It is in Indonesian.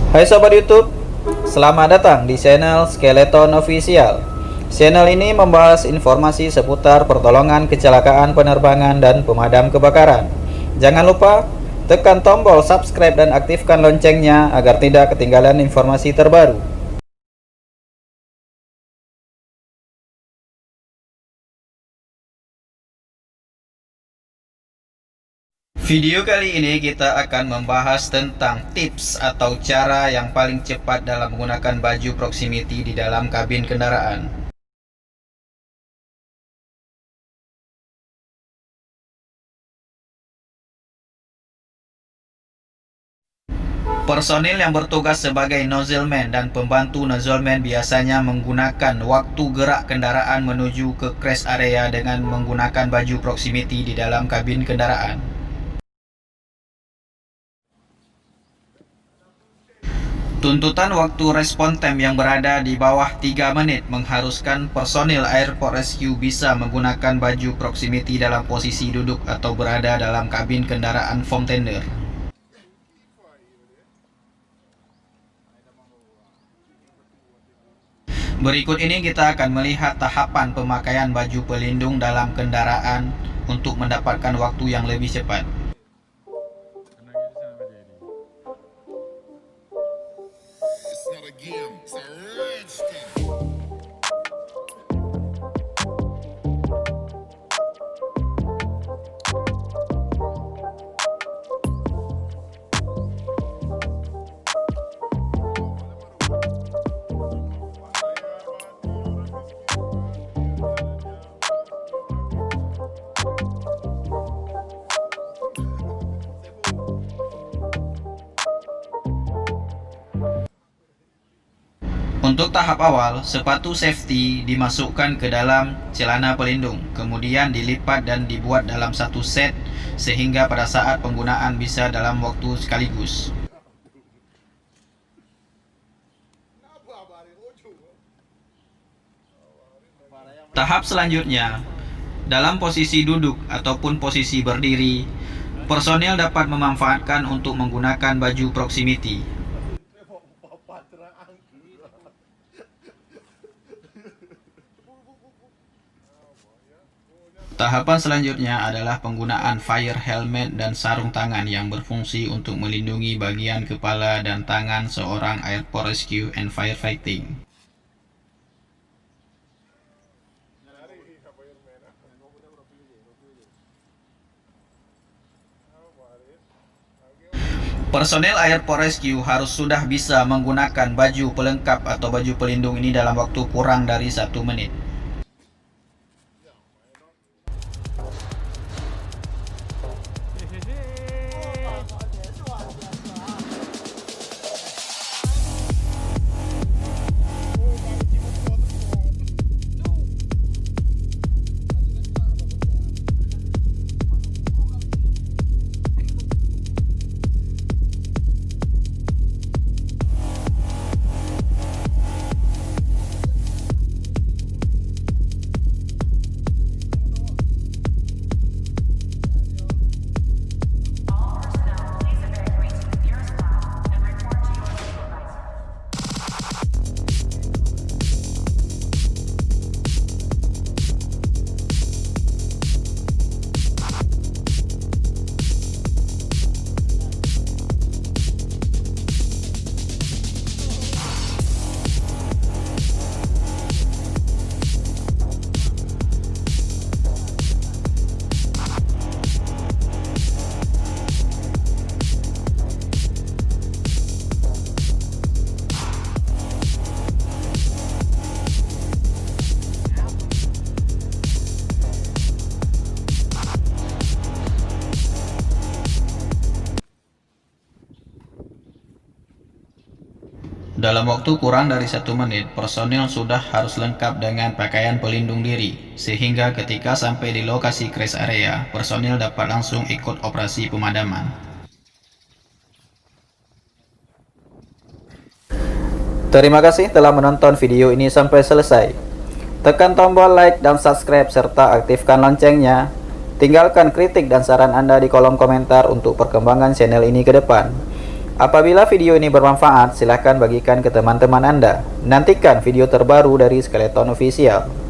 Hai Sobat YouTube, selamat datang di channel Skeleton Official. Channel ini membahas informasi seputar pertolongan kecelakaan penerbangan dan pemadam kebakaran. Jangan lupa tekan tombol subscribe dan aktifkan loncengnya agar tidak ketinggalan informasi terbaru. Video kali ini kita akan membahas tentang tips atau cara yang paling cepat dalam menggunakan baju proximity di dalam kabin kendaraan. Personil yang bertugas sebagai nozzleman dan pembantu nozzleman biasanya menggunakan waktu gerak kendaraan menuju ke crash area dengan menggunakan baju proximity di dalam kabin kendaraan. Tuntutan waktu respon time yang berada di bawah 3 menit mengharuskan personil Airport Rescue bisa menggunakan baju proximity dalam posisi duduk atau berada dalam kabin kendaraan foam tender. Berikut ini kita akan melihat tahapan pemakaian baju pelindung dalam kendaraan untuk mendapatkan waktu yang lebih cepat. Untuk tahap awal, sepatu safety dimasukkan ke dalam celana pelindung, kemudian dilipat dan dibuat dalam satu set sehingga pada saat penggunaan bisa dalam waktu sekaligus. Tahap selanjutnya, dalam posisi duduk ataupun posisi berdiri, personil dapat memanfaatkan untuk menggunakan baju proximity. Tahapan selanjutnya adalah penggunaan fire helmet dan sarung tangan yang berfungsi untuk melindungi bagian kepala dan tangan seorang Airport Rescue and Firefighting. Personel Airport Rescue harus sudah bisa menggunakan baju pelengkap atau baju pelindung ini dalam waktu kurang dari 1 menit. Dalam waktu kurang dari 1 menit, personil sudah harus lengkap dengan pakaian pelindung diri, sehingga ketika sampai di lokasi crash area, personil dapat langsung ikut operasi pemadaman. Terima kasih telah menonton video ini sampai selesai. Tekan tombol like dan subscribe serta aktifkan loncengnya. Tinggalkan kritik dan saran Anda di kolom komentar untuk perkembangan channel ini ke depan. Apabila video ini bermanfaat, silahkan bagikan ke teman-teman Anda. Nantikan video terbaru dari Skeleton Official.